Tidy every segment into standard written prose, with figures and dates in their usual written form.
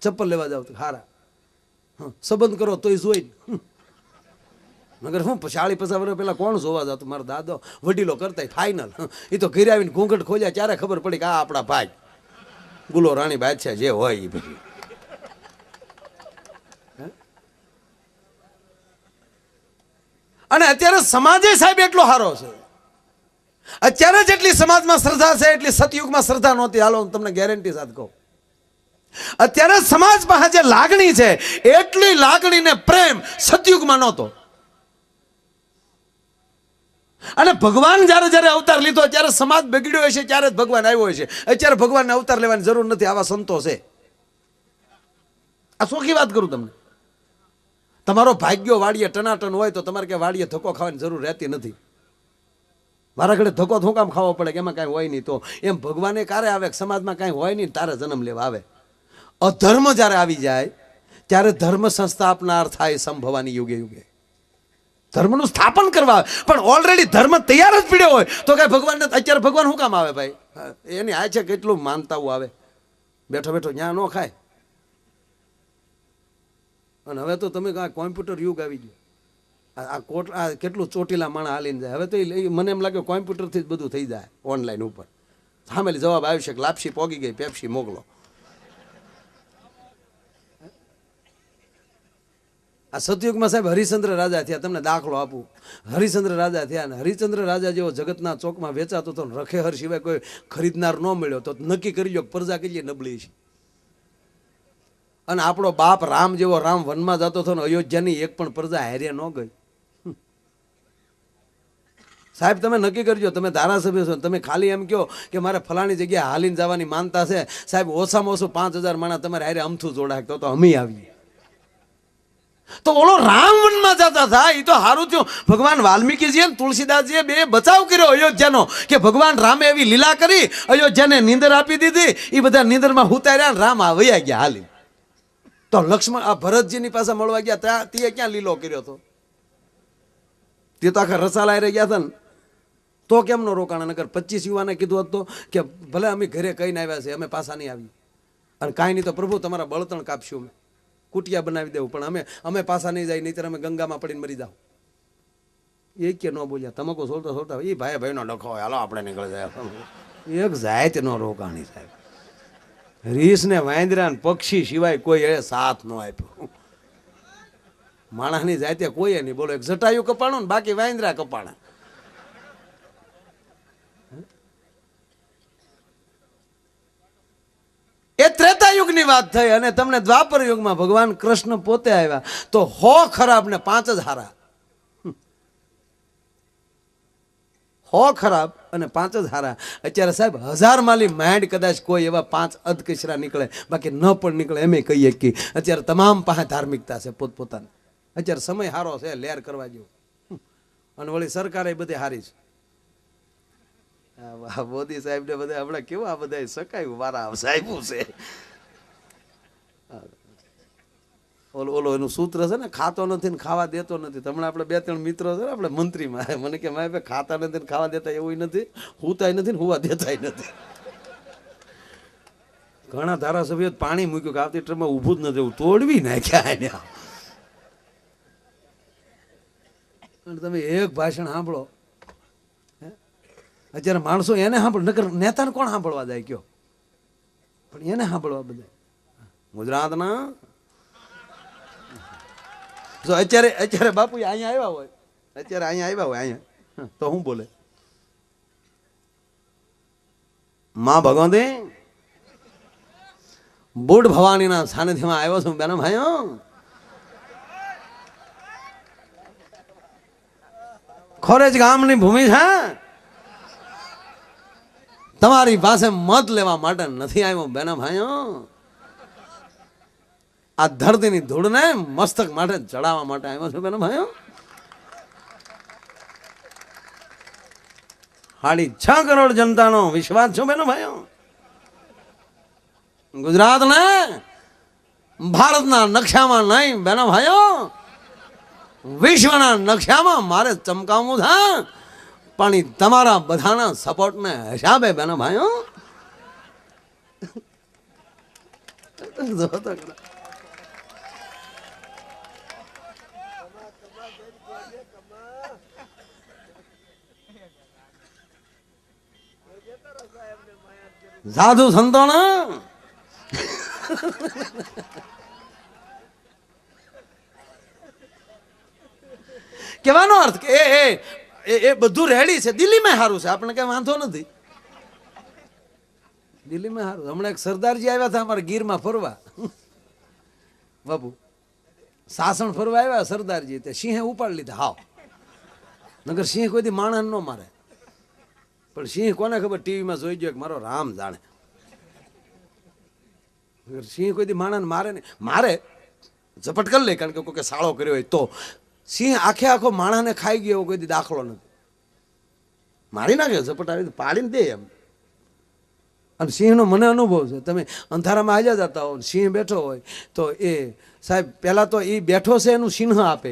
ચપ્પલ લેવા જાવ તો હારા, સંબંધ કરો તોય જોઈ, મગર હું 40-50 વર્ષ પહેલા કોણ જોવા જતું? મારા દાદો વડીલો કરતા ફાઇનલ. એ તો ઘરે આવીને ઘૂંઘટ ખોલ્યા ત્યારે ખબર પડી કે આ આપણા ભાઈ ગુલો રાણી બાદશાહ જે હોય એ બધી. અને અત્યારે સમાજે સાહેબ એટલો સારો છે, અત્યારે જેટલી સમાજમાં શ્રદ્ધા છે એટલી સતયુગમાં શ્રદ્ધા નહોતી. હાલો હું તમને ગેરંટી સાથે કહું, અત્યારે સમાજ પાસે જે લાગણી છે એટલી લાગણી ને પ્રેમ સતયુગમાં નહોતો. અને ભગવાન જ્યારે જ્યારે અવતાર લીધો ત્યારે સમાજ બગડ્યો હશે, ત્યારે જ ભગવાન આવ્યો હશે. અત્યારે ભગવાનને અવતાર લેવાની જરૂર નથી, આવા સંતો છે. આ ચોખ્ખી વાત કરું તમને. તમારો ભાગ્યો વાડીએ ટનાટન હોય તો તમારે ક્યાં વાડીએ ધક્કો ખાવાની જરૂર રહેતી નથી. મારા ઘરે ધક્કો શું કામ ખાવો પડે કે એમાં કાંઈ હોય નહીં? તો એમ ભગવાને ક્યારે આવે? સમાજમાં કાંઈ હોય નહીં તારે જન્મ લેવા આવે. અધર્મ જ્યારે આવી જાય ત્યારે ધર્મ સંસ્થાપનાર થાય સંભવાની યુગે યુગે. ધર્મનું સ્થાપન કરવા, પણ ઓલરેડી ધર્મ તૈયાર જ પીડ્યો હોય તો કઈ ભગવાનને અત્યારે ભગવાન શું કામ આવે ભાઈ? એની આ છે કેટલું માનતાઓ આવે, બેઠો બેઠો ન્યા ન ખાય. અને હવે તો તમે કોમ્પ્યુટર યુગ આવી ગયો. આ કેટલું ચોટીલા માણા હાલીને જાય. હવે તો મને એમ લાગે કોમ્પ્યુટરથી જ બધું થઈ જાય ઓનલાઈન ઉપર. સામેલી જવાબ આવી શકે, લાપસી પોગી ગઈ, પેપ્સી મોકલો. આ સતયુગમાં સાહેબ હરિશ્ચંદ્ર રાજા થયા. તમને દાખલો આપું, હરિશ્ચંદ્ર રાજા થયા અને હરિશ્ચંદ્ર રાજા જેવો જગતના ચોકમાં વેચાતો તો રખેહર સિવાય કોઈ ખરીદનાર ન મળ્યો તો નક્કી કરી લો પ્રજા કેટલી નબળી છે. અને આપણો બાપ રામ જેવો રામ વનમાં જતો હતો ને અયોધ્યાની એક પણ પ્રજા હારે ન ગઈ. સાહેબ તમે નક્કી કરજો, તમે ધારાસભ્ય છો, તમે ખાલી એમ કહો કે મારે ફલાણી જગ્યાએ હાલીને જવાની માનતા છે, સાહેબ ઓછામાં ઓછું 5000 માણસ તમારે હારે અમથું જોડાય તો અમે આવીએ. તો ઓલો રામ વનમાં જતા હતા એ તો સારું થયું ભગવાન વાલ્મીકીજીએ તુલસીદાસજીએ બે બચાવ કર્યો અયોધ્યાનો, કે ભગવાન રામે એવી લીલા કરી અયોધ્યાને નીંદર આપી દીધી, એ બધા નીંદરમાં ઉતાર્યા, રામ આ વયા ગયા હાલી. તો લક્ષ્મણ આ ભરતજીની પાસે મળવા ગયા ત્યાં તે ક્યાં લીલો કર્યો હતો? તે તો આખા રસાલા રહી ગયા હતા ને. તો કેમ નો રોકાણ? નગર 25 યુવાને કીધું હતું કે ભલે અમે ઘરે કહીને આવ્યા છે, અમે પાછા નહીં આવી. અને કાંઈ નહીં તો પ્રભુ તમારા બળતણ કાપશું, અમે કુટિયા બનાવી દેવું, પણ અમે પાછા નહીં જાય, નહીતર અમે ગંગામાં પડીને મરી જાવ. એ કે ન બોલ્યા. તમાકુ સોલતા સોલતા એ ભાઈ ભાઈનો ડખો હોય, હાલો આપણે નીકળી જાય. એક જાત નો રોકાણી સાહેબ. રીસ ને વાંદરા ને પક્ષી સિવાય કોઈ એ સાથ ન આપ્યો. માણસની જાતે કોઈ નહીં. બોલો, એક જટાયુ કપાણો ને બાકી વાંદરા કપાણા. એ ત્રેતાયુગની વાત થઈ. અને તમને દ્વાપર યુગમાં ભગવાન કૃષ્ણ પોતે આવ્યા તો 100 ખરાબ ને 5 જ હારા. 100 ખરાબ અને 5 જ હારા. અત્યારે સાહેબ 1000 માલી માંડ કદાચ કોઈ એવા 5 અધકચરા નીકળે, બાકી ન પણ નીકળે. એમ કહીએ કે અત્યારે તમામ પાસે ધાર્મિકતા છે પોતપોતાની. અત્યારે સમય સારો છે લેર કરવા જેવો. અને વળી સરકારે બધે હારી છે. મોદી સાહેબ ને બધા હમણાં કેવું આ બધા સકાયું વારા સાહેબુ છે. ઓલો એનું સૂત્ર છે ને, ખાતો નથી ને ખાવા દેતો નથી. હમણાં આપણે 2-3 મિત્રો છે ને આપણે મંત્રીમાં, મને કે મારે ખાતા નથી ને ખાવા દેતા એવું નથી, હુતાય નથી ને હુવા દેતાય નથી. ઘણા ધારાસભ્યો પાણી મૂક્યું કે આવતી ટ્રેનમાં ઊભું જ નથી, તોડવી નાખ્યા એને. તમે એક ભાષણ સાંભળો, અત્યારે માણસો એને સાંભળ, નકર નેતાને કોણ સાંભળવા જાય કયો? પણ એને સાંભળવા બધા ગુજરાતના. જો અત્યારે બાપુ અહીંયા આવ્યા હોય, અહીંયા તો શું બોલે? માં ભગવતી બુઢ ભવાનીના સાનિધ્યમાં આવ્યો છું બેનો ભાઈઓ. ખોરેજ ગામની ભૂમિ છે, તમારી પાસે મત લેવા માટે નથી આવ્યો બેના ભાઈઓ. આ ધરતીની ધૂળને મસ્તક માટે ચડાવવા માટે આવ્યો છું બેના ભાઈઓ. 6.5 કરોડ જનતાનો વિશ્વાસ છો બેનો ભાઈઓ. ગુજરાતને ભારતના નકશામાં નહીં બેનો ભાઈઓ, વિશ્વના નકશામાં મારે ચમકાવવું છે. પણ તમારા બધાના સપોર્ટને હિસાબે બેનો ભાઈઓ. જો તો ખરા. સાધુ સંતોણ કહેવાનો અર્થ કે એ બધું રેડી છે. દિલ્હીમાં સારું છે, આપણે કઈ વાંધો નથી. દિલ્હીમાં સારું. હમણાં એક સરદારજી આવ્યા હતા અમારા ગીરમાં ફરવા, બાબુ સાસણ ફરવા આવ્યા સરદારજી, તે સિંહે ઉપાડી લીધા. હાવ નગર સિંહ કોઈથી માણસ ન મારે, પણ સિંહ કોને ખબર, ટીવીમાં જોઈ ગયો કે મારો રામ જાણે. સિંહ કોઈથી માણસ મારે નહીં, મારે ઝપટ કરી લે, કારણ કે કોઈ સાળો કર્યો હોય તો. સિંહ આખે આખો માણસને ખાઈ ગયો એવો કોઈ દાખલો નથી. મારી નાખે ઝપટ આવી પાડીને દે એમ. અને સિંહનો મને અનુભવ છે. તમે અંધારામાં હાલ્યા જતા હો, સિંહ બેઠો હોય તો એ સાહેબ પહેલાં તો એ બેઠો છે એનું સિંહ આપે,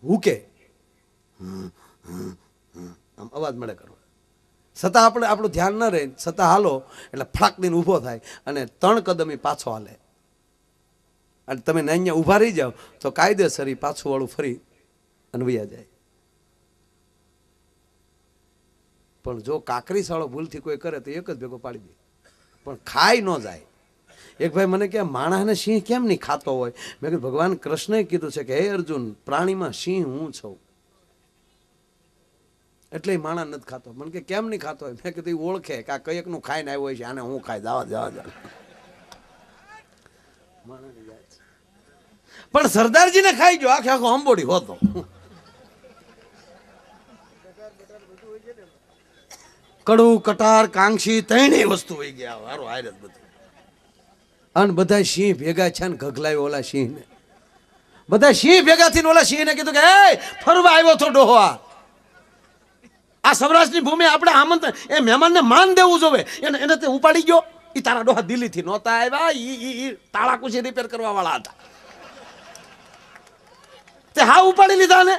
હુકે આમ અવાજ મળે કરો, છતાં આપણે આપણું ધ્યાન ન રહે, છતાં હાલો એટલે ફાક દઈને ઊભો થાય અને 3 કદમ પાછો હાલે. અને તમે અહીંયા ઊભા રહી જાઓ તો કાયદેસર પાછું વાળું ફરી અને વયા જાય. પણ જો કાકરી સાળો ભૂલથી કોઈ કરે તો એક જ ભેગો પાડી દે, પણ ખાઈ ન જાય. એક ભાઈ મને કહે માણસને સિંહ કેમ નહીં ખાતો હોય? મેં કીધું ભગવાન કૃષ્ણએ કીધું છે કે હે અર્જુન, પ્રાણીમાં સિંહ હું છું, એટલે માણસ નથી ખાતો. મને કે કેમ નહીં ખાતો હોય? મેં કીધું ઓળખે કે આ કઈકનું ખાઈને આવ્યો હોય છે, આને હું ખાઈ જવા જવા. પણ સરદારજીને ખાઈ ગયો, આખે આખો અંબોડી હોતો. કડવું, કટાર, કાંક્ષી ત્રણેય વસ્તુ હોય ગયા હારો હારે જ બધું. અને બધા સિંહ ભેગા છે ને ઘગલાવ્યો ઓલા સિંહને. બધા સિંહ ભેગા થઈને ઓલા સિંહને કીધું કે એ ફરવા આવ્યો છો ડોહો, આ સૌરાષ્ટ્રની ભૂમિ આપણે આમંત્રણ, એ મહેમાનને માન દેવું જોવે. એને તે ઉપાડી ગયો. એ તારા ડોહા દિલ્હીથી નહોતા આવ્યા, ઈ તાળા કુશી રિપેર કરવા વાળા હતા, તે હા ઉપાડી લીધા ને.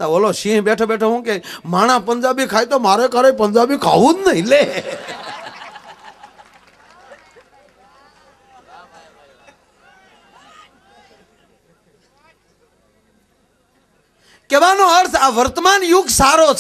ઓલો સિંહ બેઠો બેઠો હું કે માણા પંજાબી ખાય તો મારે કરે પંજાબી ખાવું જ નહીં લે. કહેવાનો અર્થ આ વર્તમાન યુગ સારો છે.